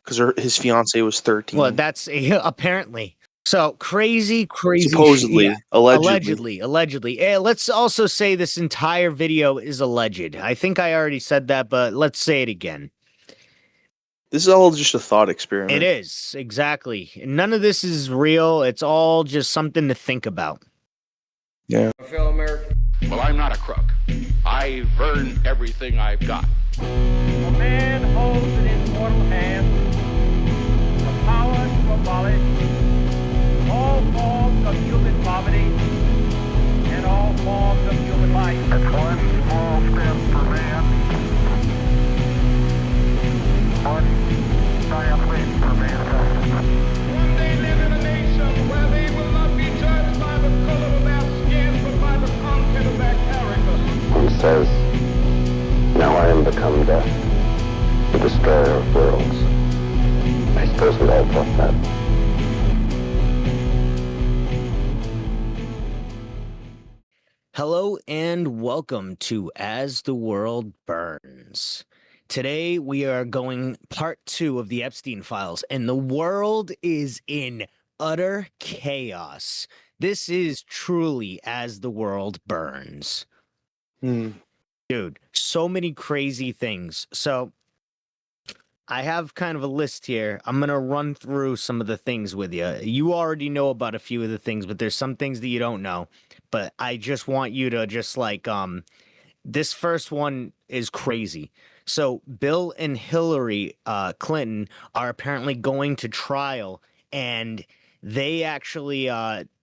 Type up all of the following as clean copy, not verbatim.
because his fiance was 13. Well, that's apparently. So crazy Supposedly, yeah. Allegedly. Let's also say this entire video is alleged. I think I already said that, but let's say it again. This is all just a thought experiment. It is, exactly. None of this is real. It's all just something to think about. Yeah. Fellow American. Well, I'm not a crook. I've earned everything I've got. A man holds in his mortal hand the power to abolish all forms of human poverty and all forms of human life. It's one small step for man, one giant leap for mankind. One day live in a nation where they will not be judged by the color of their skin, but by the content of their character. He says, now I am become death, the destroyer of worlds. I suppose we all thought that. Hello and welcome to As the World Burns. Today we are going part 2 of the Epstein files, and the world is in utter chaos. This is truly As the World Burns. Dude, so many crazy things. So I have kind of a list here. I'm going to run through some of the things with you. You already know about a few of the things, but there's some things that you don't know. But I just want you to just like, this first one is crazy. So Bill and Hillary Clinton are apparently going to trial, and they actually,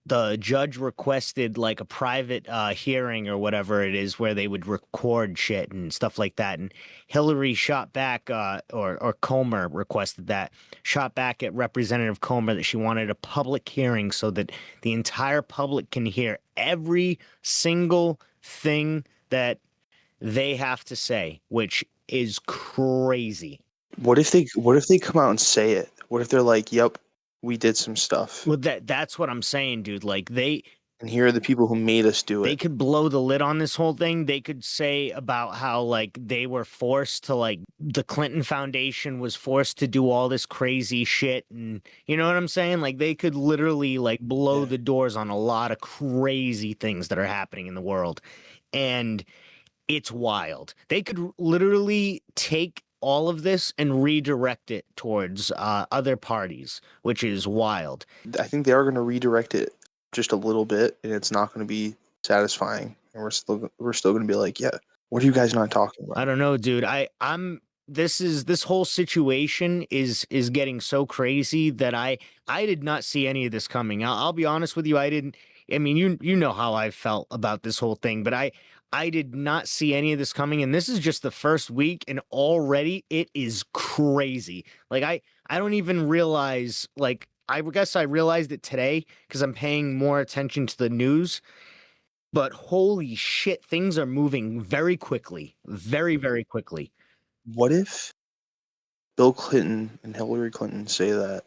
the judge requested like a private hearing or whatever it is where they would record shit and stuff like that. And Hillary shot back, or Comer requested that, shot back at Representative Comer that she wanted a public hearing so that the entire public can hear every single thing that they have to say, which is crazy. What if they come out and say it? What if they're like, "Yep, we did some stuff." Well, that's what I'm saying, dude. Like And here are the people who made us do it. They could blow the lid on this whole thing. They could say about how, like, they were forced to, like, the Clinton Foundation was forced to do all this crazy shit. And you know what I'm saying? Like, they could literally, like, blow the doors on a lot of crazy things that are happening in the world. And it's wild. They could literally take all of this and redirect it towards other parties, which is wild. I think they are going to redirect it just a little bit, and it's not going to be satisfying. And we're still going to be like, yeah, what are you guys not talking about? I don't know, dude. This whole situation is getting so crazy that I did not see any of this coming. I'll be honest with you. I mean, you know how I felt about this whole thing, but I did not see any of this coming. And this is just the first week, and already it is crazy. Like, I don't even realize, like, I guess I realized it today because I'm paying more attention to the news, but holy shit, things are moving very quickly, very, very quickly. What if Bill Clinton and Hillary Clinton say that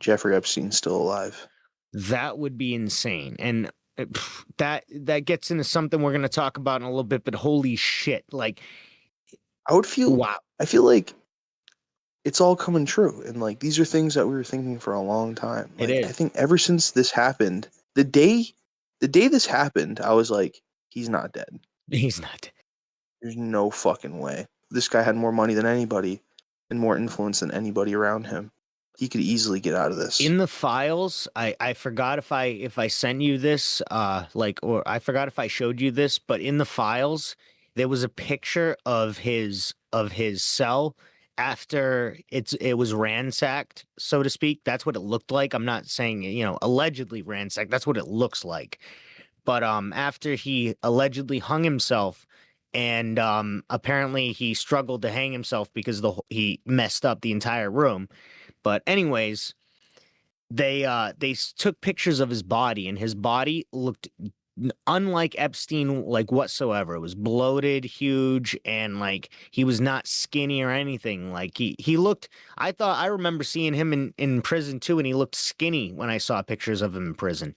Jeffrey Epstein's still alive? That would be insane. And that gets into something we're going to talk about in a little bit, but holy shit. Like, I feel like it's all coming true. And like, these are things that we were thinking for a long time. Like, it is. I think ever since this happened, the day this happened, I was like, he's not dead. He's not dead. There's no fucking way. This guy had more money than anybody and more influence than anybody around him. He could easily get out of this. In the files, I forgot if I sent you this, or I forgot if I showed you this, but in the files, there was a picture of his cell after it was ransacked, so to speak. That's what it looked like. I'm not saying, allegedly ransacked. That's what it looks like. But after he allegedly hung himself, and apparently he struggled to hang himself because he messed up the entire room. But anyways, they took pictures of his body, and his body looked unlike Epstein, like, whatsoever. It was bloated, huge, and like he was not skinny or anything. Like he looked, I remember seeing him in prison too, and he looked skinny when I saw pictures of him in prison.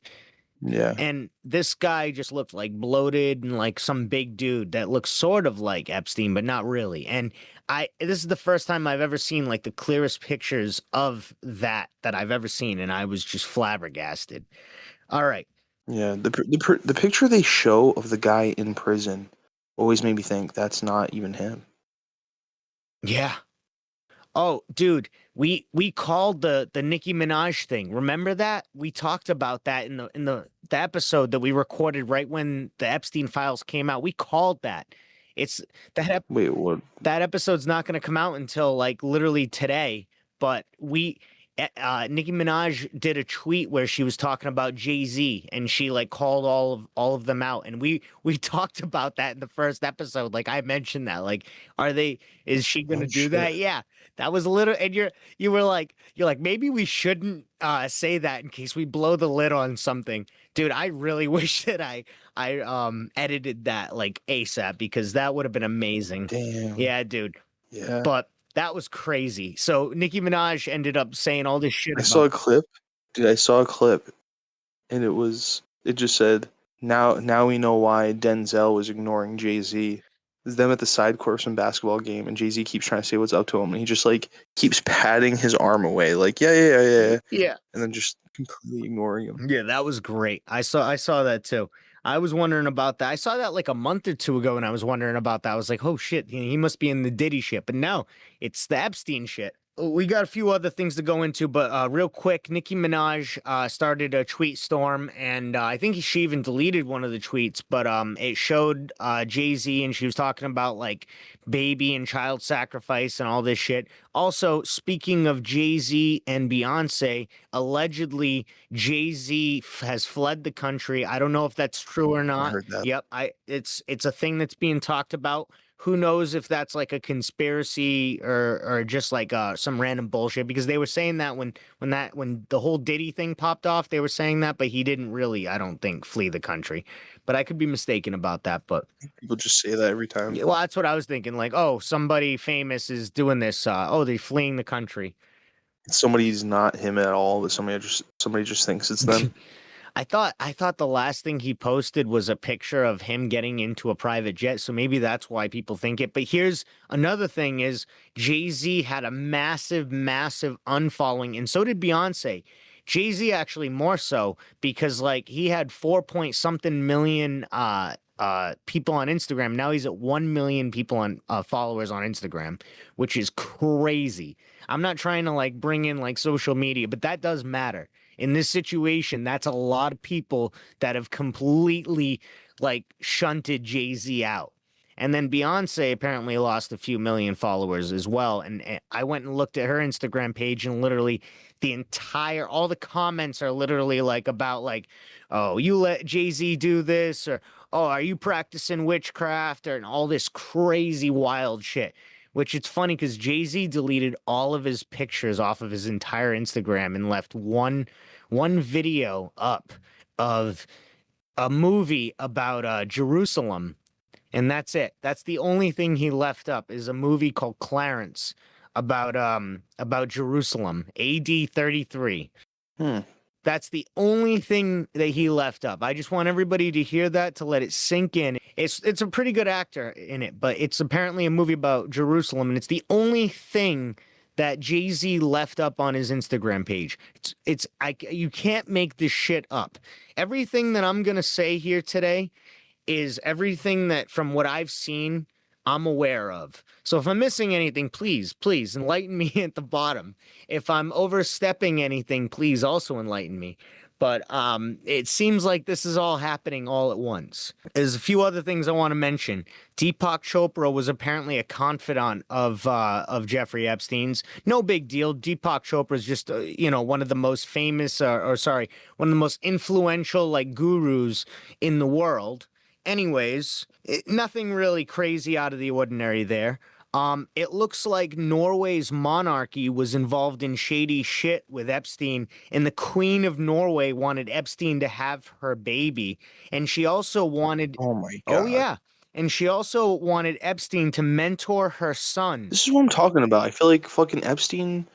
Yeah. And this guy just looked like bloated and like some big dude that looks sort of like Epstein, but not really. And this is the first time I've ever seen like the clearest pictures of that I've ever seen, and I was just flabbergasted. All right. Yeah, the picture they show of the guy in prison always made me think that's not even him. Yeah. Oh, dude, we called the Nicki Minaj thing. Remember that? We talked about that in the episode that we recorded right when the Epstein files came out. We called that. It's Wait, what? that episode's not going to come out until like literally today, but Nicki Minaj did a tweet where she was talking about Jay-Z and she like called all of them out, and we talked about that in the first episode. Like I mentioned that, like, is she going to Oh, do shit. that? Yeah. That was a little, and you're like maybe we shouldn't say that in case we blow the lid on something. Dude, I really wish that I edited that like ASAP, because that would have been amazing. Damn. Yeah, dude. Yeah. But that was crazy. So Nicki Minaj ended up saying all this shit I about saw a clip. Dude, I saw a clip, and it just said, now we know why Denzel was ignoring Jay-Z. It's them at the side court from basketball game, and Jay-Z keeps trying to say what's up to him, and he just like keeps patting his arm away, like yeah, Yeah. and then just completely ignoring him. Yeah, that was great. I saw that too. I was wondering about that. I saw that like a month or two ago, and I was wondering about that. I was like, oh shit, he must be in the Diddy shit. But no, it's the Epstein shit. We got a few other things to go into, but real quick, Nicki Minaj started a tweet storm, and I think she even deleted one of the tweets, but it showed Jay-Z, and she was talking about like baby and child sacrifice and all this shit. Also, speaking of Jay-Z and Beyonce, allegedly Jay-Z has fled the country. I don't know if that's true or I not. heard that. Yep, it's a thing that's being talked about. Who knows if that's like a conspiracy or just like some random bullshit, because they were saying that when the whole Diddy thing popped off, they were saying that, but he didn't really, I don't think, flee the country. But I could be mistaken about that. But People just say that every time. yeah, well, that's what I was thinking. Like, oh, somebody famous is doing this. Oh, they're fleeing the country. Somebody's not him at all, but somebody just thinks it's them. I thought the last thing he posted was a picture of him getting into a private jet, so maybe that's why people think it. But here's another thing: is Jay-Z had a massive unfollowing, and so did Beyonce. Jay-Z actually more so, because like he had 4 point something million people on Instagram. Now he's at 1 million people on followers on Instagram, which is crazy. I'm not trying to like bring in like social media, but that does matter. In this situation, that's a lot of people that have completely like shunted Jay-Z out. And then Beyonce apparently lost a few million followers as well. And I went and looked at her Instagram page, and literally all the comments are literally like about like, oh, you let Jay-Z do this, or oh, are you practicing witchcraft, or and all this crazy wild shit. Which it's funny because Jay-Z deleted all of his pictures off of his entire Instagram and left one video up of a movie about Jerusalem, and that's it. That's the only thing he left up, is a movie called Clarence about Jerusalem, AD 33. That's the only thing that he left up. I just want everybody to hear that, to let it sink in. It's a pretty good actor in it, but it's apparently a movie about Jerusalem, and it's the only thing that Jay-Z left up on his Instagram page. You can't make this shit up. Everything that I'm gonna say here today is everything that, from what I've seen, I'm aware of. So if I'm missing anything, please enlighten me at the bottom. If I'm overstepping anything, please also enlighten me. But it seems like this is all happening all at once. There's a few other things I want to mention. Deepak Chopra was apparently a confidant of Jeffrey Epstein's. No big deal. Deepak Chopra is just one of the most famous, one of the most influential like gurus in the world. Anyways, nothing really crazy out of the ordinary there. It looks like Norway's monarchy was involved in shady shit with Epstein, and the Queen of Norway wanted Epstein to have her baby, and she also wanted... Oh my god. Oh yeah, and she also wanted Epstein to mentor her son. This is what I'm talking about. I feel like fucking Epstein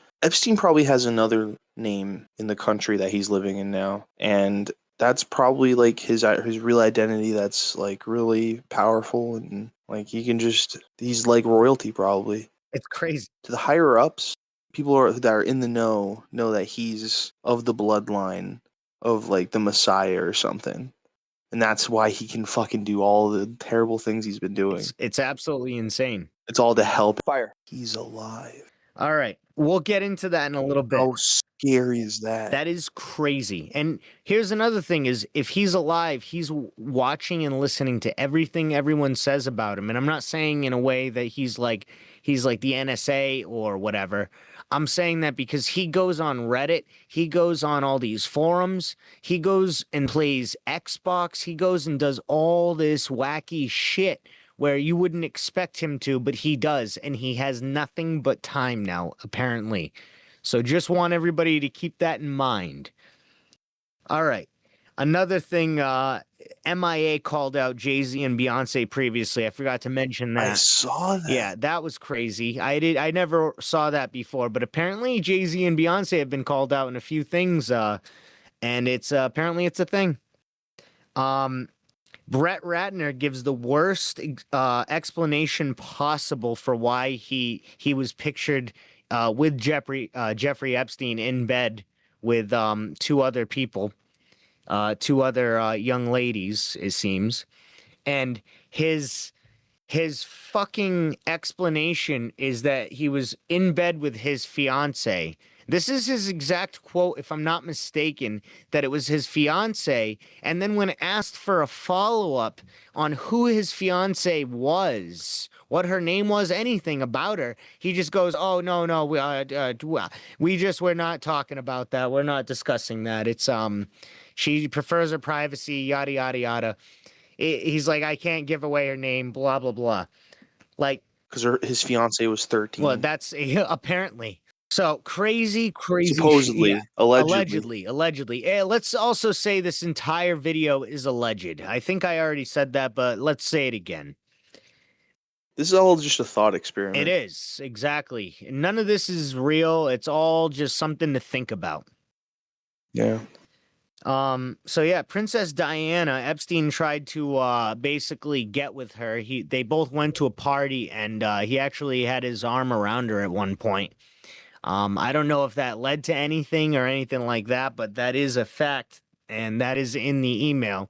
probably has another name in the country that he's living in now, and that's probably like his real identity. That's like really powerful, and like he's like royalty probably. It's crazy. To the higher ups, that are in the know that he's of the bloodline of like the Messiah or something, and that's why he can fucking do all the terrible things he's been doing. It's absolutely insane. It's all to help. Fire. He's alive. All right, we'll get into that in a little bit. How scary is that? That is crazy. And here's another thing is if he's alive, he's watching and listening to everything everyone says about him. And I'm not saying in a way that he's like the NSA or whatever. I'm saying that because he goes on Reddit, he goes on all these forums, he goes and plays Xbox, he goes and does all this wacky shit where you wouldn't expect him to, but he does, and he has nothing but time now, apparently. So just want everybody to keep that in mind. All right. Another thing, MIA called out Jay-Z and Beyonce previously. I forgot to mention that. I saw that. Yeah, that was crazy. I never saw that before, but apparently Jay-Z and Beyonce have been called out in a few things, and it's apparently it's a thing. Brett Ratner gives the worst explanation possible for why he was pictured with Jeffrey Epstein in bed with two other people, two other young ladies, it seems, and his fucking explanation is that he was in bed with his fiance. This is his exact quote, if I'm not mistaken, that it was his fiance. And then when asked for a follow-up on who his fiance was, what her name was, anything about her, he just goes, "Oh, no, we're not talking about that. We're not discussing that. It's she prefers her privacy, yada yada yada." He's like, "I can't give away her name, blah blah blah." Like, because his fiance was 13. well, that's apparently. So crazy. Supposedly, yeah. allegedly. Let's also say this entire video is alleged. I think I already said that, but let's say it again. This is all just a thought experiment. It is, exactly. None of this is real. It's all just something to think about. Yeah. So yeah, Princess Diana, Epstein tried to basically get with her. They both went to a party, and he actually had his arm around her at one point. I don't know if that led to anything or anything like that, but that is a fact, and that is in the email.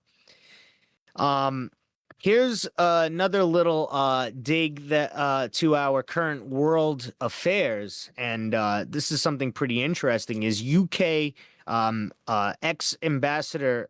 Here's another little dig that to our current world affairs, and this is something pretty interesting. Is UK ex-ambassador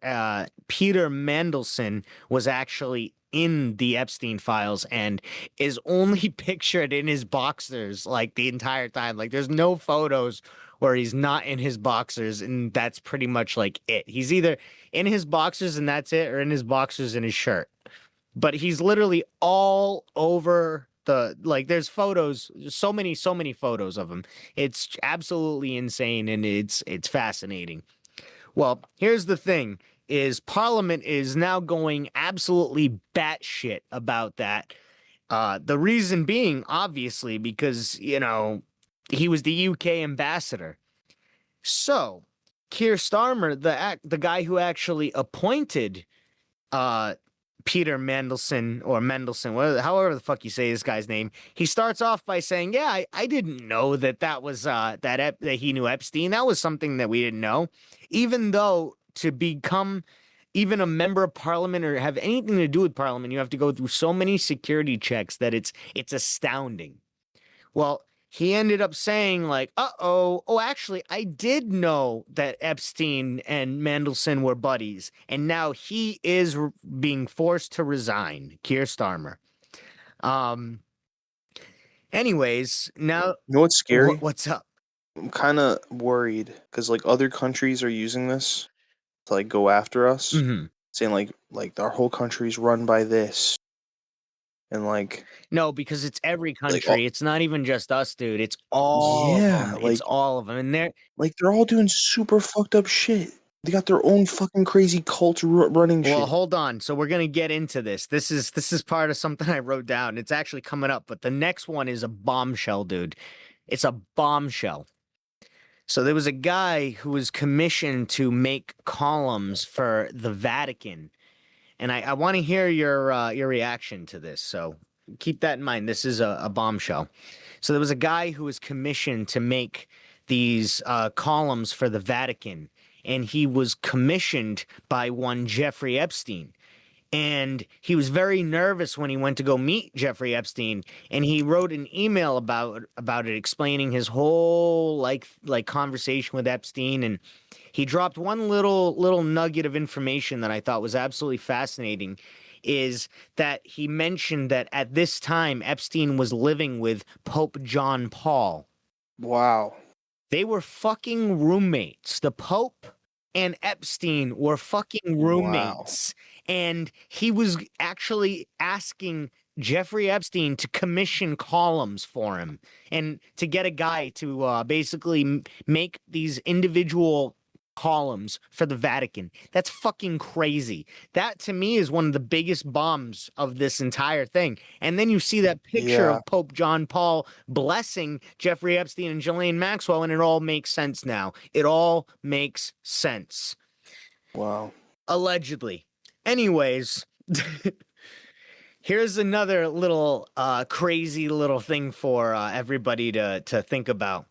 Peter Mandelson was actually in the Epstein files and is only pictured in his boxers like the entire time. Like there's no photos where he's not in his boxers, and that's pretty much like it. He's either in his boxers and that's it, or in his boxers and his shirt. But he's literally all over there's photos, so many photos of him. It's absolutely insane, and it's fascinating. Well, here's the thing. Is Parliament is now going absolutely batshit about that. The reason being, obviously, because, you know, he was the UK ambassador. So, Keir Starmer, the guy who actually appointed Peter Mandelson, or Mendelson, however the fuck you say this guy's name, he starts off by saying, "Yeah, I didn't know that was that he knew Epstein. That was something that we didn't know." Even though to become even a member of Parliament or have anything to do with Parliament, you have to go through so many security checks that it's astounding. Well, he ended up saying like, actually, I did know that Epstein and Mandelson were buddies, and now he is being forced to resign, Keir Starmer. Anyways, now... You know what's scary? What's up? I'm kind of worried, because like other countries are using this to like go after us, saying like our whole country's run by this. And like, no, because it's every country. It's not even just us, dude. It's all of them. It's all of them. And they're all doing super fucked up shit. They got their own fucking crazy cult running shit. Well, hold on. So we're gonna get into this. This is part of something I wrote down. It's actually coming up, but the next one is a bombshell, dude. It's a bombshell. So there was a guy who was commissioned to make columns for the Vatican. And I want to hear your reaction to this. So keep that in mind. This is a bombshell. So there was a guy who was commissioned to make these columns for the Vatican, and he was commissioned by one Jeffrey Epstein. And he was very nervous when he went to go meet Jeffrey Epstein, and he wrote an email about it, explaining his whole like conversation with Epstein. And he dropped one little nugget of information that I thought was absolutely fascinating, is that he mentioned that at this time Epstein was living with Pope John Paul. Wow. They were fucking roommates. The Pope and Epstein were fucking roommates. Wow. And he was actually asking Jeffrey Epstein to commission columns for him and to get a guy to basically make these individual columns for the Vatican. That's fucking crazy. That to me is one of the biggest bombs of this entire thing. And then you see that picture of Pope John Paul blessing Jeffrey Epstein and Ghislaine Maxwell, and it all makes sense now. It all makes sense. Wow. Allegedly. Anyways, here's another little crazy little thing for everybody to think about.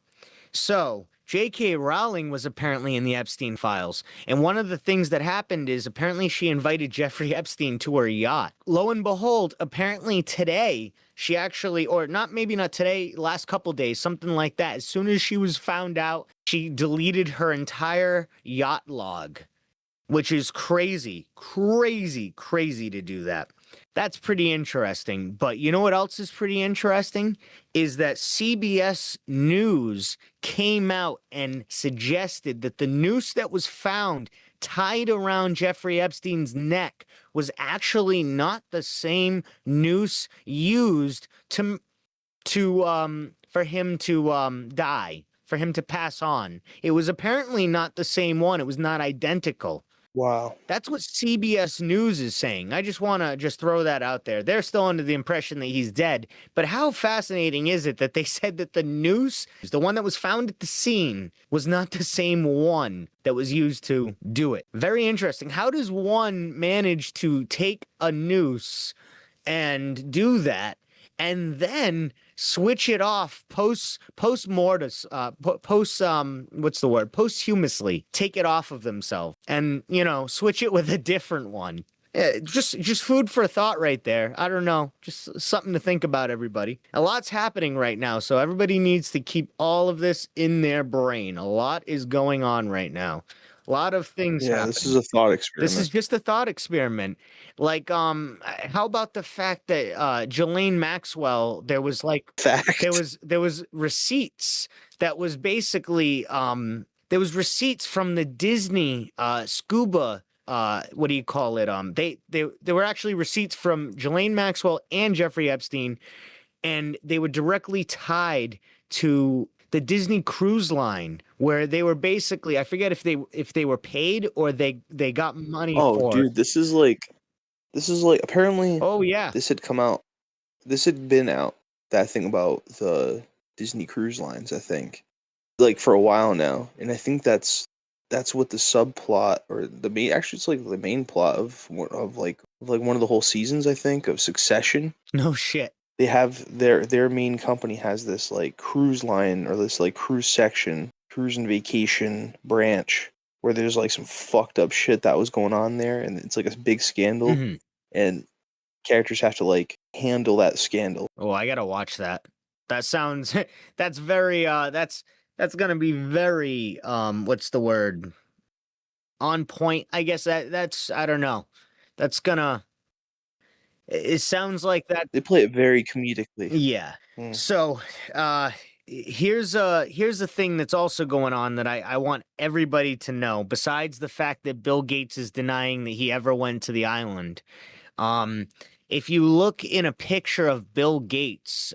So J.K. Rowling was apparently in the Epstein files, and one of the things that happened is apparently she invited Jeffrey Epstein to her yacht. Lo and behold, apparently today, she actually, or maybe not today, last couple days, something like that, as soon as she was found out, she deleted her entire yacht log, which is crazy to do that. That's pretty interesting. But you know what else is pretty interesting? Is that CBS News came out and suggested that the noose that was found tied around Jeffrey Epstein's neck was actually not the same noose used for him to die, for him to pass on. It was apparently not the same one. It was not identical. Wow. That's what CBS News is saying. I just want to throw that out there. They're still under the impression that he's dead. But how fascinating is it that they said that the noose, the one that was found at the scene, was not the same one that was used to do it? Very interesting. How does one manage to take a noose and do that and then switch it off posthumously, take it off of themselves and, switch it with a different one? Just food for thought right there. I don't know. Just something to think about, everybody. A lot's happening right now, so everybody needs to keep all of this in their brain. A lot is going on right now. A lot of things happen. This is a thought experiment. This is just a thought experiment. Like, how about the fact that Ghislaine Maxwell, there was receipts that was basically there was receipts from the Disney scuba what do you call it? They were actually receipts from Ghislaine Maxwell and Jeffrey Epstein, and they were directly tied to the Disney Cruise Line, where they were basically, I forget if they were paid or they got money for. Oh, dude, this is like apparently. Oh yeah, this had come out. This had been out. That thing about the Disney Cruise Lines, I think, like for a while now, and I think that's what the subplot or the main. Actually, it's like the main plot of like one of the whole seasons, I think, of Succession. No shit. They have their main company has this like cruise line or this like cruise section, cruise and vacation branch, where there's like some fucked up shit that was going on there, and it's like a big scandal, and characters have to like handle that scandal. Oh, I gotta watch that. That sounds that's very that's gonna be very what's the word? On point, I guess. That's I don't know. That's gonna. It sounds like that. They play it very comedically. Yeah. So, here's a thing that's also going on that I want everybody to know. Besides the fact that Bill Gates is denying that he ever went to the island, if you look in a picture of Bill Gates,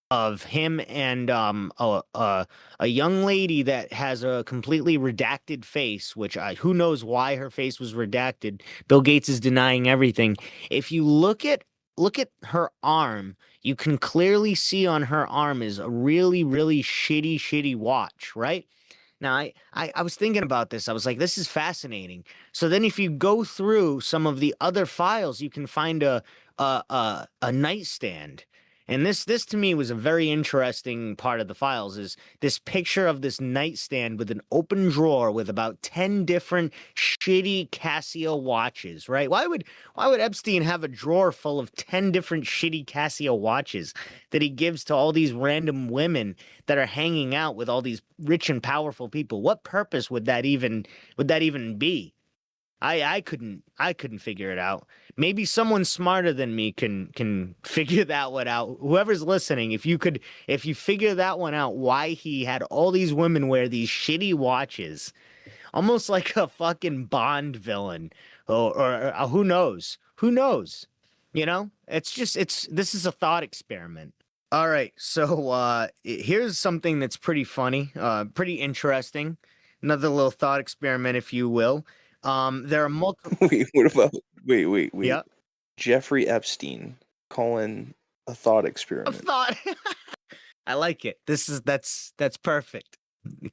of him and a young lady that has a completely redacted face, which who knows why her face was redacted. Bill Gates is denying everything. If you look at her arm, you can clearly see on her arm is a really, really shitty watch, right? Now, I was thinking about this. I was like, this is fascinating. So then if you go through some of the other files, you can find a a nightstand. And this to me was a very interesting part of the files, is this picture of this nightstand with an open drawer with about 10 different shitty Casio watches, right? Why would Epstein have a drawer full of 10 different shitty Casio watches that he gives to all these random women that are hanging out with all these rich and powerful people? What purpose would that even be? I couldn't figure it out. Maybe someone smarter than me can figure that one out. Whoever's listening, if you figure that one out, why he had all these women wear these shitty watches, almost like a fucking Bond villain, or who knows? Who knows? You know, this is a thought experiment. All right, so here's something that's pretty funny, pretty interesting. Another little thought experiment, if you will. There are multiple. Wait, what about? Wait. Yeah, Jeffrey Epstein calling a thought a experiment. thought. I like it. That's perfect.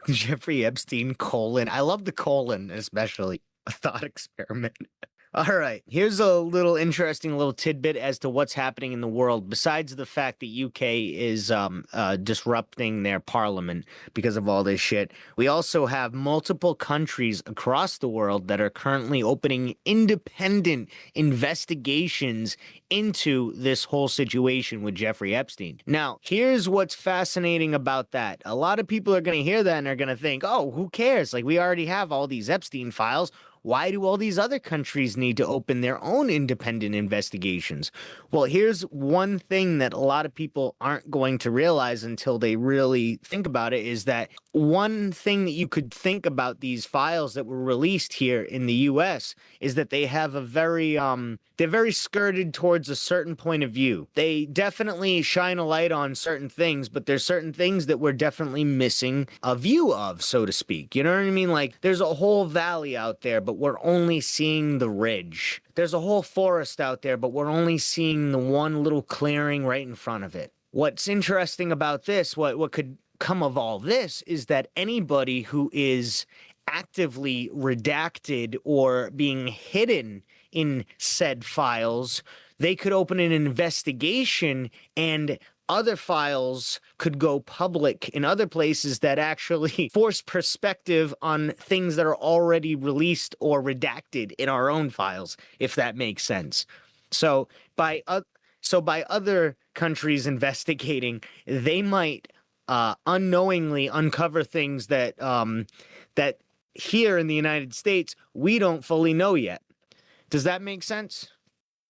Jeffrey Epstein : I love the colon, especially a thought experiment. All right, here's a little interesting little tidbit as to what's happening in the world. Besides the fact that UK is disrupting their parliament because of all this shit, we also have multiple countries across the world that are currently opening independent investigations into this whole situation with Jeffrey Epstein. Now, here's what's fascinating about that. A lot of people are going to hear that and are going to think, oh, who cares? Like, we already have all these Epstein files. Why do all these other countries need to open their own independent investigations? Well, here's one thing that a lot of people aren't going to realize until they really think about it, is that one thing that you could think about these files that were released here in the US is that they have a very, they're very skirted towards a certain point of view. They definitely shine a light on certain things, but there's certain things that we're definitely missing a view of, so to speak. You know what I mean? Like, there's a whole valley out there, but we're only seeing the ridge. There's a whole forest out there, but we're only seeing the one little clearing right in front of it. What's interesting about this, what could come of all this, is that anybody who is actively redacted or being hidden in said files, they could open an investigation and other files could go public in other places that actually force perspective on things that are already released or redacted in our own files, if that makes sense. So by other countries investigating, they might unknowingly uncover things that that here in the United States we don't fully know yet. Does that make sense?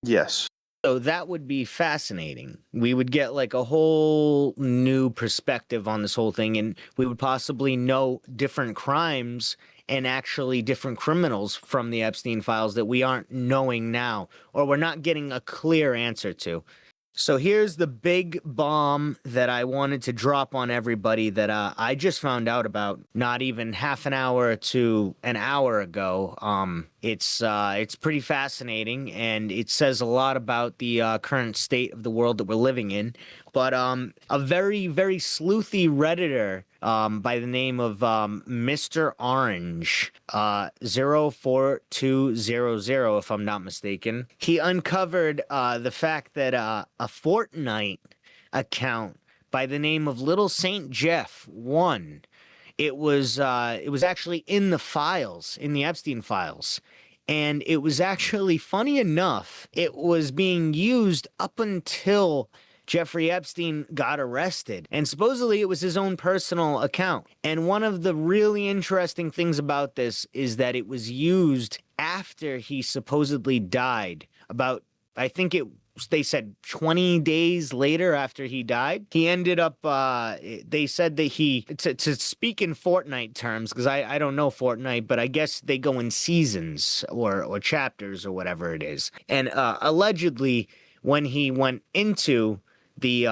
Yes. So that would be fascinating. We would get like a whole new perspective on this whole thing, and we would possibly know different crimes and actually different criminals from the Epstein files that we aren't knowing now, or we're not getting a clear answer to. So here's the big bomb that I wanted to drop on everybody that I just found out about not even half an hour to an hour ago. It's pretty fascinating, and it says a lot about the current state of the world that we're living in. But a very, very sleuthy Redditor by the name of Mr. Orange 04200, if I'm not mistaken, he uncovered the fact that a Fortnite account by the name of Little Saint Jeff 1. It was actually in the files, in the Epstein files. And it was actually, funny enough, it was being used up until Jeffrey Epstein got arrested. And supposedly it was his own personal account. And one of the really interesting things about this is that it was used after he supposedly died. About, I think they said 20 days later after he died, he ended up, they said that to speak in Fortnite terms, because I don't know Fortnite, but I guess they go in seasons or chapters or whatever it is. And allegedly, when he went into the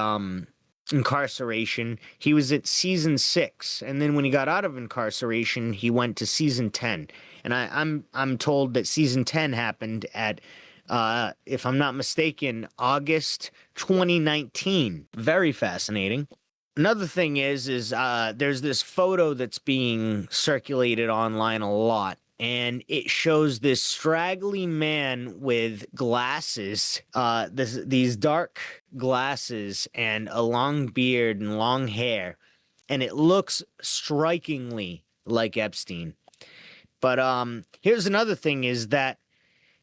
incarceration, he was at season 6, and then when he got out of incarceration, he went to season 10. And I'm told that season 10 happened at if I'm not mistaken, August 2019. Very fascinating. Another thing is there's this photo that's being circulated online a lot, and it shows this straggly man with glasses, these dark glasses and a long beard and long hair, and it looks strikingly like Epstein. But here's another thing is that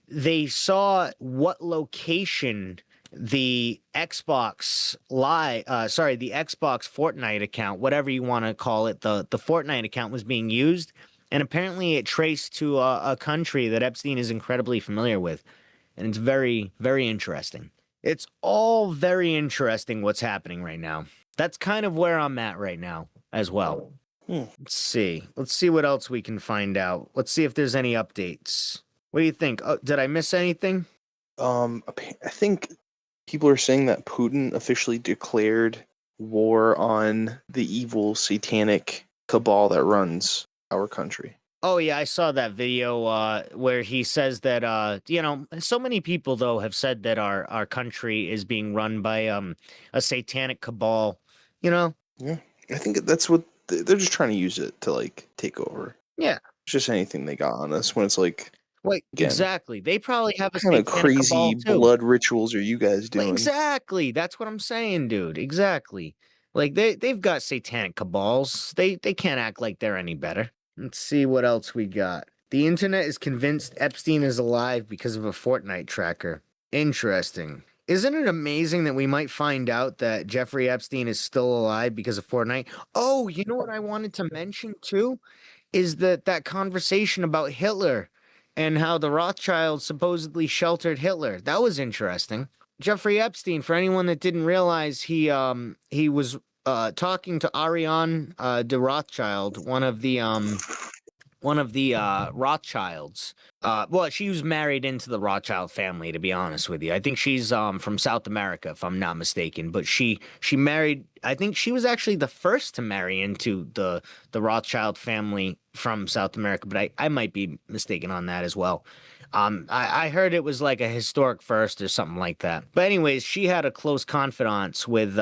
they saw what location the Xbox the Xbox Fortnite account, whatever you want to call it, the Fortnite account was being used, and apparently it traced to a country that Epstein is incredibly familiar with, and it's very, very interesting. It's all very interesting what's happening right now. That's kind of where I'm at right now as well. Let's see what else we can find out. Let's see if there's any updates. What do you think? Oh, did I miss anything? I think people are saying that Putin officially declared war on the evil satanic cabal that runs our country. Oh yeah, I saw that video where he says that so many people though have said that our country is being run by a satanic cabal, Yeah, I think that's what they're just trying to use it to like take over. Yeah. It's just anything they got on us when it's like, Wait, again, exactly. They probably have a what kind of satanic cabal crazy too. blood rituals are you guys doing? Exactly. That's what I'm saying, dude. Exactly. Like they've got satanic cabals. They can't act like they're any better. Let's see what else we got. The internet is convinced Epstein is alive because of a Fortnite tracker. Interesting. Isn't it amazing that we might find out that Jeffrey Epstein is still alive because of Fortnite? Oh, you know what I wanted to mention too? Is that conversation about Hitler and how the Rothschilds supposedly sheltered Hitler. That was interesting. Jeffrey Epstein, for anyone that didn't realize, he was talking to Ariane de Rothschild, one of the Rothschilds. Well, she was married into the Rothschild family, to be honest with you. I think she's from South America, if I'm not mistaken. But she married. I think she was actually the first to marry into the Rothschild family from South America. But I might be mistaken on that as well. I heard it was like a historic first or something like that. But anyways, she had a close confidant with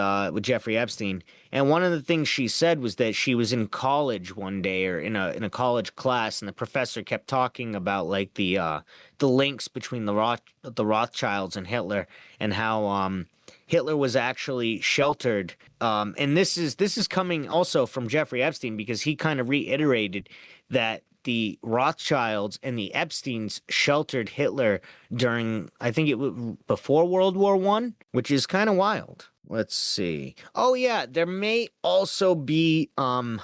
Jeffrey Epstein, and one of the things she said was that she was in college one day or in a college class, and the professor kept talking about like the links between the Rothschilds and Hitler, and how Hitler was actually sheltered. And this is coming also from Jeffrey Epstein, because he kind of reiterated that the Rothschilds and the Epsteins sheltered Hitler during, I think it was before World War I, which is kind of wild. Let's see. Oh yeah, there may also be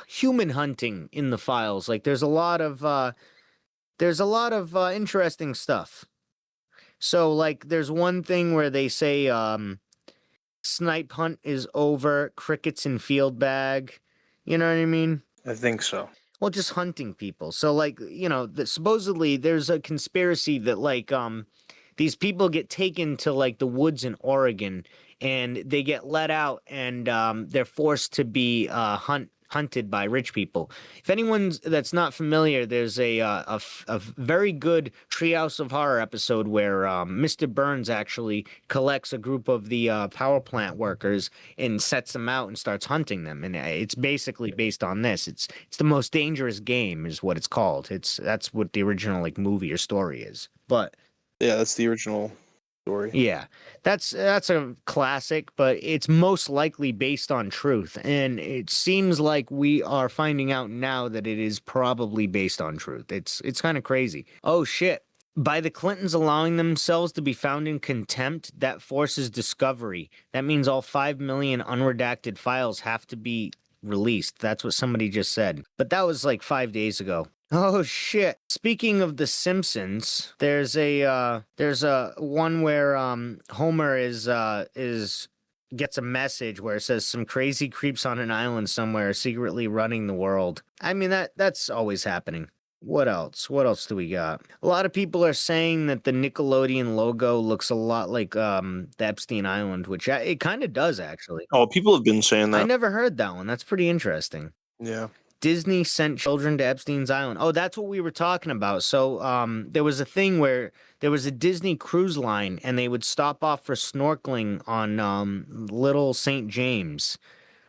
human hunting in the files. Like there's a lot of interesting stuff. So like there's one thing where they say snipe hunt is over, crickets in field bag. You know what I mean? I think so. Well, just hunting people. So, like, supposedly there's a conspiracy that, like, these people get taken to, like, the woods in Oregon, and they get let out, and they're forced to be hunted by rich people. If anyone's that's not familiar, there's a very good Treehouse of Horror episode where Mr. Burns actually collects a group of the power plant workers and sets them out and starts hunting them. And it's basically based on this. It's the most dangerous game is what it's called. That's what the original like movie or story is. But yeah, that's the original story. Yeah, that's a classic, but it's most likely based on truth, and it seems like we are finding out now that it is probably based on truth. It's kind of crazy. Oh shit. By the Clintons allowing themselves to be found in contempt, that forces discovery. That means all 5 million unredacted files have to be released. That's what somebody just said. But that was like 5 days ago. Oh shit. Speaking of The Simpsons, there's a one where Homer gets a message where it says some crazy creeps on an island somewhere are secretly running the world. I mean that's always happening. What else? What else do we got? A lot of people are saying that the Nickelodeon logo looks a lot like the Epstein Island, which it kind of does actually. Oh, people have been saying that. I never heard that one. That's pretty interesting. Yeah. Disney sent children to Epstein's Island. Oh, that's what we were talking about. So there was a thing where there was a Disney cruise line, and they would stop off for snorkeling on Little St. James,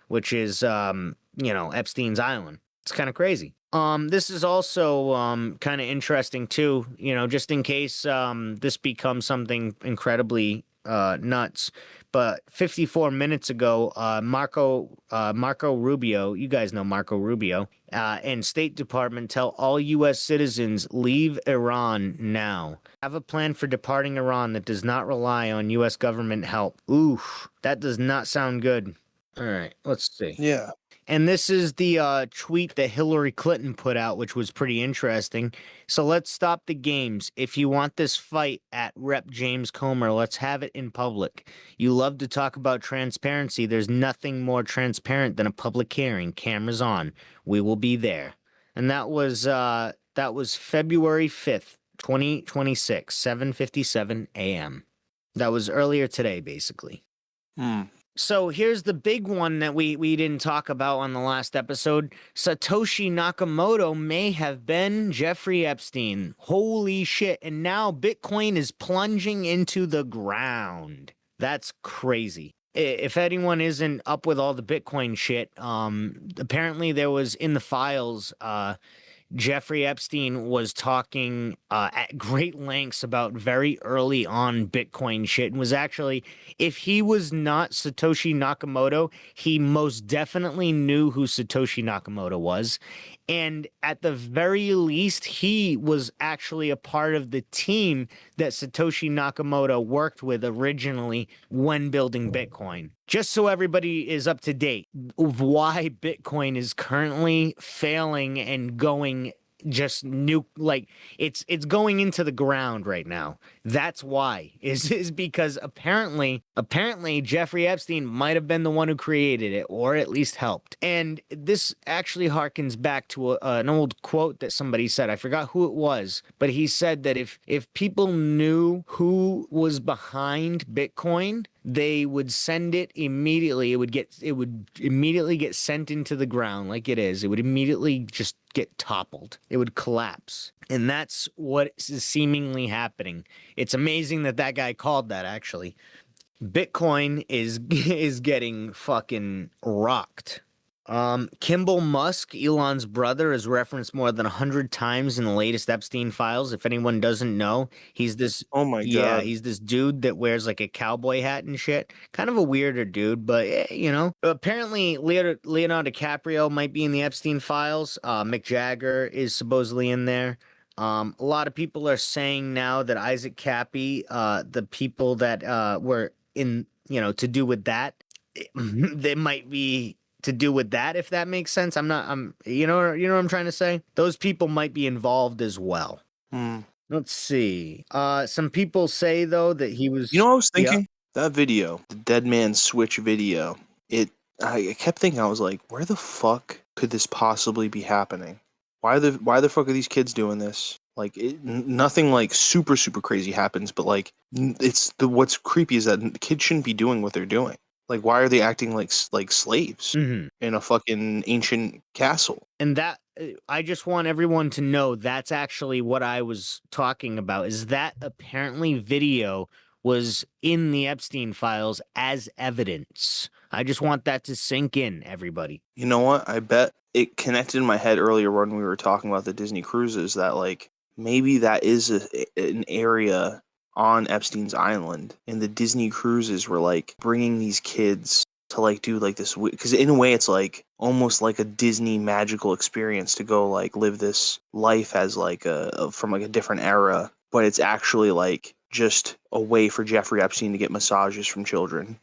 which is, Epstein's Island. It's kind of crazy. This is also kind of interesting too, just in case this becomes something incredibly nuts. But 54 minutes ago, Marco Rubio, you guys know Marco Rubio, and State Department tell all U.S. citizens leave Iran now. Have a plan for departing Iran that does not rely on U.S. government help. Oof, that does not sound good. All right, let's see. Yeah. And this is the tweet that Hillary Clinton put out, which was pretty interesting. So let's stop the games. If you want this fight at Rep. James Comer, let's have it in public. You love to talk about transparency. There's nothing more transparent than a public hearing. Cameras on. We will be there. And that was February 5th, 2026, 7:57 a.m. That was earlier today, basically. So here's the big one that we didn't talk about on the last episode. Satoshi Nakamoto may have been Jeffrey Epstein. Holy shit. And now Bitcoin is plunging into the ground. That's crazy. If anyone isn't up with all the Bitcoin shit, apparently there was in the files, Jeffrey Epstein was talking at great lengths about very early on Bitcoin shit and was actually, if he was not Satoshi Nakamoto, he most definitely knew who Satoshi Nakamoto was. And at the very least, he was actually a part of the team that Satoshi Nakamoto worked with originally when building Bitcoin. Just so everybody is up to date of why Bitcoin is currently failing and going just it's going into the ground right now. That's why is because apparently Jeffrey Epstein might have been the one who created it or at least helped. And this actually harkens back to an old quote that somebody said. I forgot who it was, but he said that if people knew who was behind Bitcoin, they would send it immediately. It would immediately get sent into the ground like it is. It would immediately just get toppled. It would collapse. And that's what is seemingly happening. It's amazing that guy called that, actually. Bitcoin is getting fucking rocked. Kimball Musk, Elon's brother, is referenced more than 100 times in the latest Epstein files. If anyone doesn't know, he's this. Oh my Yeah, God. he's this dude that wears like a cowboy hat and shit. Kind of a weirder dude, but Apparently, Leonardo DiCaprio might be in the Epstein files. Mick Jagger is supposedly in there. A lot of people are saying now that Isaac Cappy, the people that were in, to do with that, they might be to do with that, if that makes sense. You know what I'm trying to say? Those people might be involved as well. Let's see. Some people say though that he was. You know what I was thinking? That video, the Dead Man Switch video. I kept thinking, I was like, where the fuck could this possibly be happening? Why the fuck are these kids doing this? Like, nothing like super super crazy happens, but like what's creepy is that the kids shouldn't be doing what they're doing. Like, why are they acting like slaves in a fucking ancient castle? And that, I just want everyone to know that's actually what I was talking about, is that apparently video was in the Epstein files as evidence. I just want that to sink in, everybody. You know what? I bet it connected in my head earlier when we were talking about the Disney cruises that, like, maybe that is an area on Epstein's island, and the Disney cruises were like bringing these kids to like do like this, because in a way it's like almost like a Disney magical experience to go like live this life as like from like a different era, but it's actually like just a way for Jeffrey Epstein to get massages from children.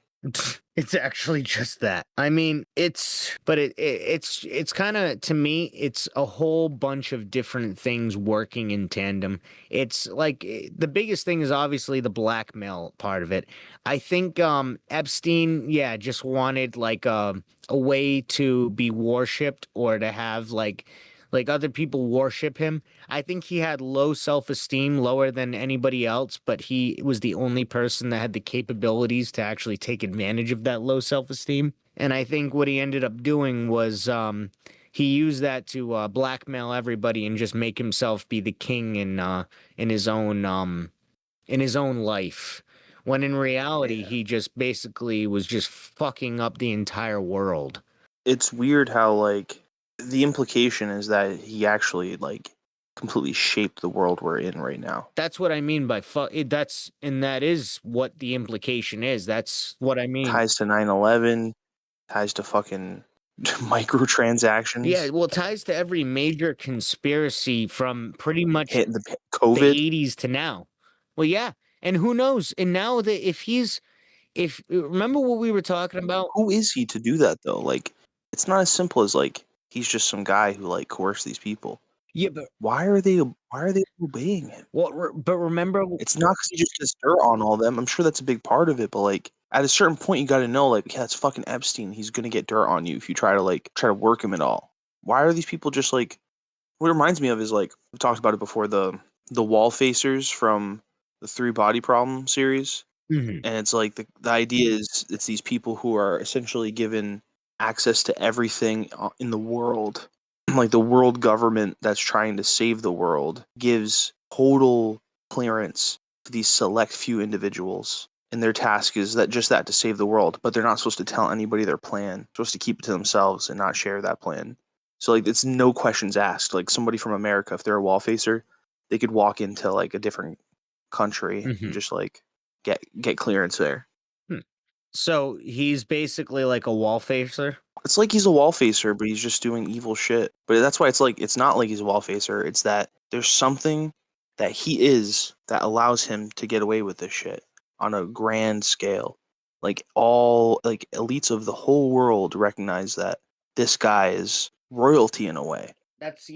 It's actually just that. I mean, it's kind of, to me, it's a whole bunch of different things working in tandem. It's like the biggest thing is obviously the blackmail part of it. I think Epstein, just wanted like a way to be worshipped or to have like other people worship him. I think he had low self-esteem, lower than anybody else, but he was the only person that had the capabilities to actually take advantage of that low self-esteem. And I think what he ended up doing was he used that to blackmail everybody and just make himself be the king in his own life. When in reality, he just basically was just fucking up the entire world. It's weird how like the implication is that he actually like completely shaped the world we're in right now. That's what I mean by that is what the implication is. That's what I mean. Ties to 9/11, ties to fucking microtransactions. Yeah, well, it ties to every major conspiracy from pretty much Hit the the COVID. 80s to now. Well, yeah. And who knows? And now that if remember what we were talking about? Who is he to do that though? Like, it's not as simple as like he's just some guy who like coerced these people. Yeah, but Why are they obeying him? but remember, It's not because he just gets dirt on all of them. I'm sure that's a big part of it, but like at a certain point, you got to know, like, yeah, it's fucking Epstein. He's gonna get dirt on you if you try to work him at all. Why are these people just like? What it reminds me of is like we talked about it before, the wall facers from the Three Body Problem series, Mhm. and it's like the idea is it's these people who are essentially given access to everything in the world. Like the world government that's trying to save the world gives total clearance to these select few individuals, and their task is that to save the world, but they're not supposed to tell anybody their plan. They're supposed to keep it to themselves and not share that plan. So like it's no questions asked. Like somebody from America, if they're a wall facer, they could walk into like a different country and Mhm. just like get clearance there. So he's basically like a wall facer. It's like he's a wall facer, but he's just doing evil shit. But that's why it's like it's not like he's a wall facer. It's that there's something that he is that allows him to get away with this shit on a grand scale. Like all like elites of the whole world recognize that this guy is royalty in a way. That's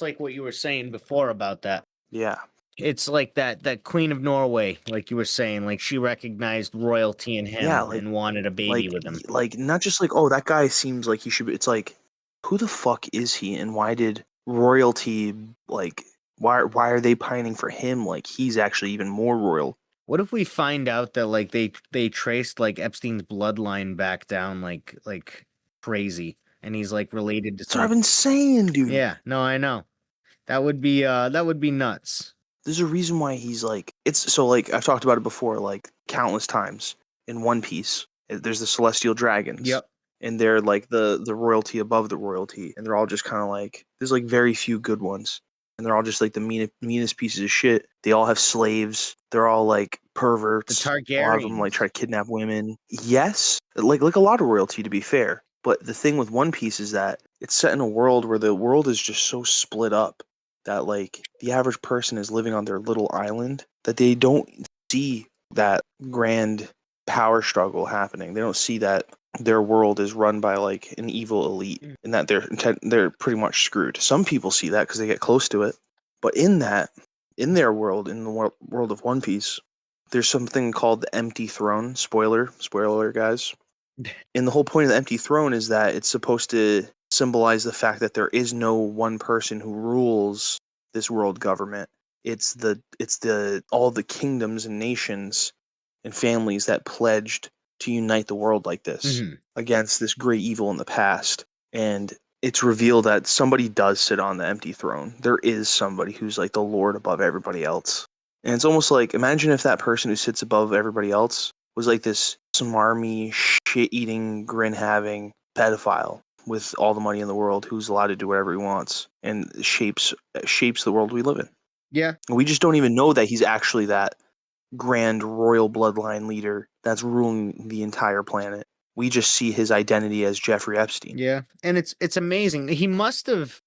like what you were saying before about that. Yeah. It's like that Queen of Norway, like you were saying, like she recognized royalty in him Yeah, like and wanted a baby with him. like not just like, oh, that guy seems like he should be. It's like, who the fuck is he, and why did royalty like why are they pining for him? Like he's actually even more royal. What if we find out that like they traced like Epstein's bloodline back down like crazy, and he's like related to That's what I've some. been saying, dude. Yeah, no, I know. That would be nuts. There's a reason why he's like it's so like I've talked about it before, like countless times in One Piece. There's the Celestial Dragons. Yep. And they're like the royalty above the royalty, and they're all just kind of like there's like very few good ones, and they're all just like the meanest pieces of shit. They all have slaves. They're all like perverts. The A lot of them like Targaryens. try to kidnap women. Yes, like a lot of royalty, to be fair. But the thing with One Piece is that it's set in a world where the world is just so split up that like the average person is living on their little island that they don't see that grand power struggle happening. They don't see that their world is run by like an evil elite and that they're pretty much screwed. Some people see that because they get close to it, but in their world, in the world of One Piece, there's something called the Empty Throne. Spoiler, guys. And the whole point of the Empty Throne is that it's supposed to symbolize the fact that there is no one person who rules this world government. It's the all the kingdoms and nations and families that pledged to unite the world like this against this great evil in the past. And it's revealed that somebody does sit on the empty throne. There is somebody who's like the lord above everybody else. And it's almost like, imagine if that person who sits above everybody else was like this smarmy, shit-eating, grin-having pedophile with all the money in the world who's allowed to do whatever he wants and shapes the world we live in. Yeah. And we just don't even know that he's actually that grand royal bloodline leader that's ruling the entire planet. We just see his identity as Jeffrey Epstein. Yeah, and it's amazing. He must have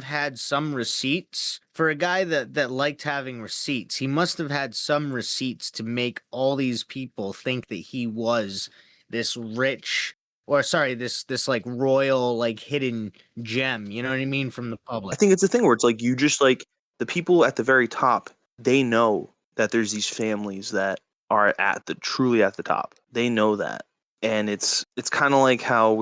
had some receipts for a guy that liked having receipts. He must have had some receipts to make all these people think that he was this rich or sorry, this like royal like hidden gem, you know what I mean, from the I public. think it's a thing where it's like you just like the people at the very top, they know that there's these families that are truly at the top. They know that. And it's kind of like how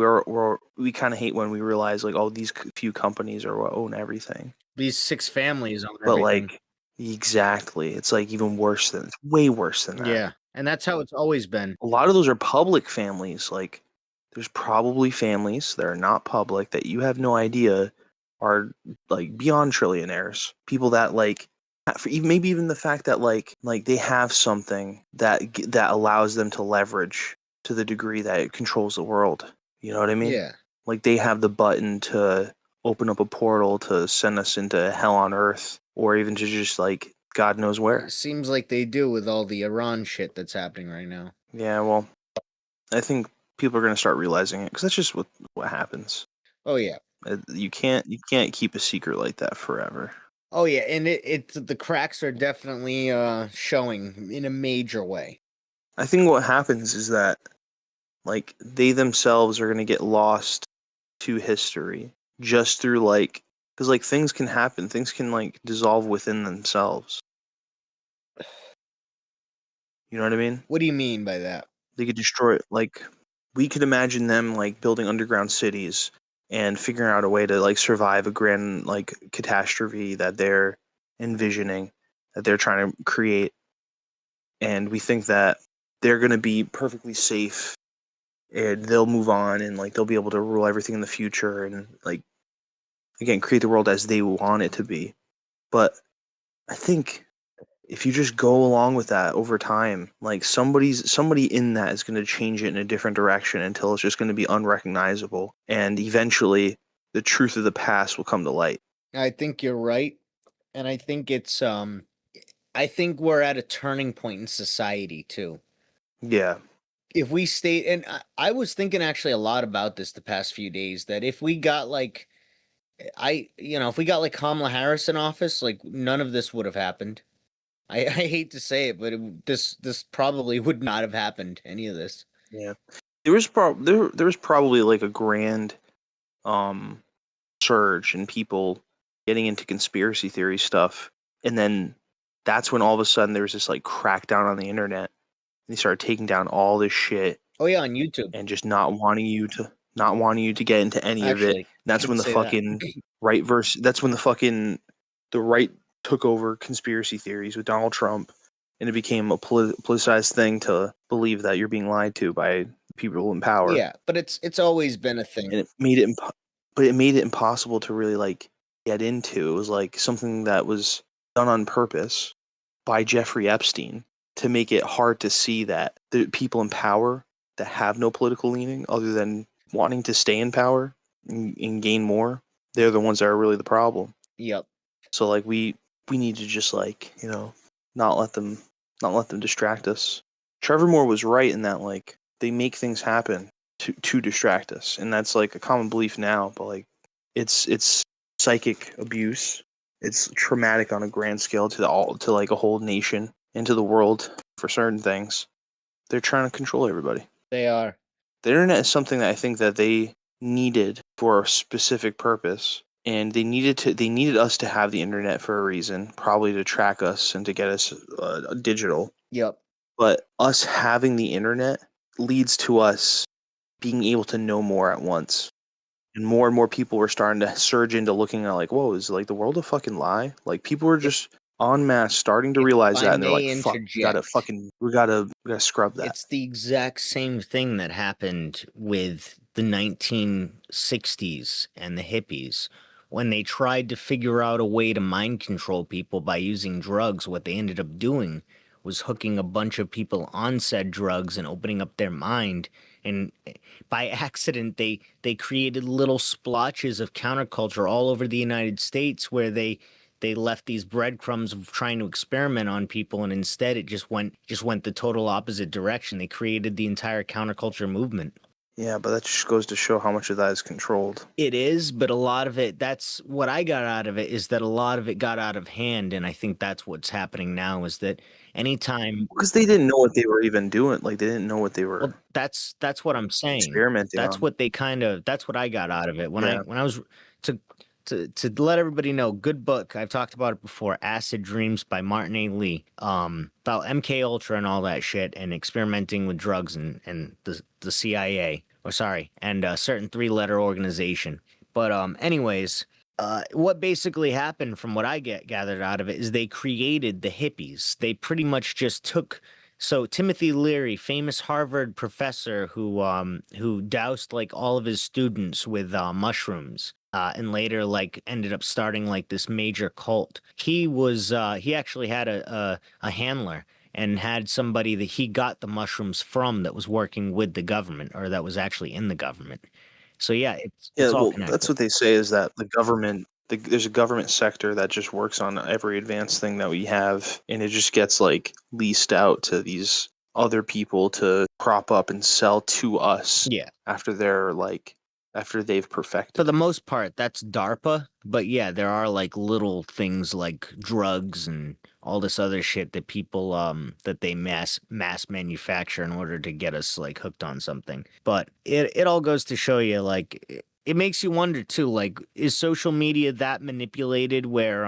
we kind of hate when we realize like, oh, these few companies are what own everything. These 6 families own But everything. like exactly, it's like even worse than it's way worse than that. Yeah, and that's how it's always been. A lot of those are public families. Like there's probably families that are not public that you have no idea are like beyond trillionaires. People that like maybe even the fact that like they have something that allows them to leverage to the degree that it controls the world. You know what I mean? Yeah. Like they have the button to open up a portal to send us into hell on earth, or even to just like God knows where. It seems like they do with all the Iran shit that's happening right now. Yeah, well, I think people are going to start realizing it because that's just what happens. Oh yeah. You can't keep a secret like that forever. Oh yeah, and it's the cracks are definitely showing in a major way. I think what happens is that like they themselves are going to get lost to history just through like because like things can happen, things can like dissolve within themselves. You know what I mean? What do you mean by that? They could destroy it. Like we could imagine them like building underground cities and figuring out a way to like survive a grand like catastrophe that they're envisioning, that they're trying to create, and we think that they're going to be perfectly safe and they'll move on and like they'll be able to rule everything in the future and like again create the world as they want it to be. But I think if you just go along with that over time, like somebody in that is going to change it in a different direction until it's just going to be unrecognizable, and eventually the truth of the past will come to light. I think you're right, and I think it's I think we're at a turning point in society too. Yeah, If we stay, and I was thinking actually a lot about this the past few days, that if we got like if we got like Kamala Harris in office, like none of this would have happened. I hate to say it, but this probably would not have happened. Any of this. yeah. There was probably like a grand um surge in people getting into conspiracy theory stuff, and then that's when all of a sudden there was this like crackdown on the internet. They started taking down all this shit Oh yeah, on YouTube. and just not wanting you to get into any of it. Actually, And that's should when the say that. fucking that's when the right took over conspiracy theories with Donald Trump, and it became a politicized thing to believe that you're being lied to by people in power. Yeah, but it's always been a thing. And but it made it impossible to really like get into. It was like something that was done on purpose by Jeffrey Epstein to make it hard to see that the people in power that have no political leaning other than wanting to stay in power and gain more, they're the ones that are really the problem. Yep. So like we need to just like, not let them distract us. Trevor Moore was right in that like they make things happen to distract us, and that's like a common belief now, but like it's psychic abuse. It's traumatic on a grand scale to like a whole nation and to the world for certain things. They're trying to control everybody. They are. The internet is something that I think that they needed for a specific purpose, and they needed us to have the internet for a reason, probably to track us and to get us digital. Yep. But us having the internet leads to us being able to know more at once. And more people were starting to surge into looking at like, whoa, is like the world a fucking lie? Like people were just en masse starting to realize that, and they're like, fuck, we gotta scrub that. It's the exact same thing that happened with the 1960s and the hippies. When they tried to figure out a way to mind control people by using drugs, what they ended up doing was hooking a bunch of people on said drugs and opening up their mind. And by accident, they created little splotches of counterculture all over the United States where they left these breadcrumbs of trying to experiment on people, and instead it just went the total opposite direction. They created the entire counterculture movement. Yeah, but that just goes to show how much of that is controlled. It is, but a lot of it, that's what I got out of it, is that a lot of it got out of hand, and I think that's what's happening now, is that anytime... Because they didn't know what they were even doing. Like, they didn't know what they were... Well, that's what I'm saying. Experimenting That's on. what they that's what I got out of it. When Yeah. I was... To let everybody know, good book. I've talked about it before. Acid Dreams by Martin A. Lee. About MK Ultra and all that shit, and experimenting with drugs and the CIA, and a certain 3-letter organization. But anyways, what basically happened from what I gathered out of it is they created the hippies. They pretty much just took. So Timothy Leary, famous Harvard professor who doused like all of his students with mushrooms. And later, like, ended up starting like this major cult. He actually had a handler and had somebody that he got the mushrooms from that was working with the government, or that was actually in the government. So yeah, Yeah, it's all well, connected. that's what they say is that the government, there's a government sector that just works on every advanced thing that we have, and it just gets like leased out to these other people to prop up and sell to us Yeah. after after they've perfected For the it. most part, that's DARPA. But yeah, there are like little things like drugs and all this other shit that people that they mass manufacture in order to get us like hooked on something. But it all goes to show you like it makes you wonder too, like, is social media that manipulated where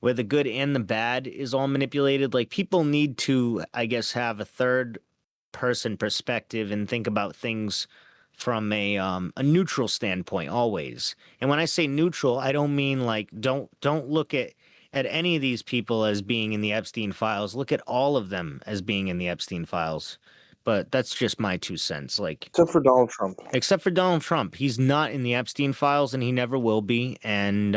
the good and the bad is all manipulated? Like people need to, I guess, have a third person perspective and think about things from a neutral standpoint always. And when I say neutral, I don't mean like don't look at any of these people as being in the Epstein files. Look at all of them as being in the Epstein files. But that's just my 2 cents. Like, Except for Donald Trump. except for Donald Trump, he's not in the Epstein files and he never will be. And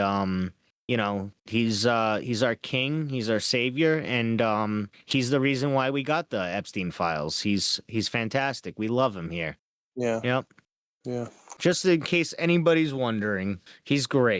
you know, he's our king, he's our savior, and he's the reason why we got the Epstein files. He's fantastic. We love him here. Yeah. Yep. Yeah. Just in case anybody's wondering, he's great.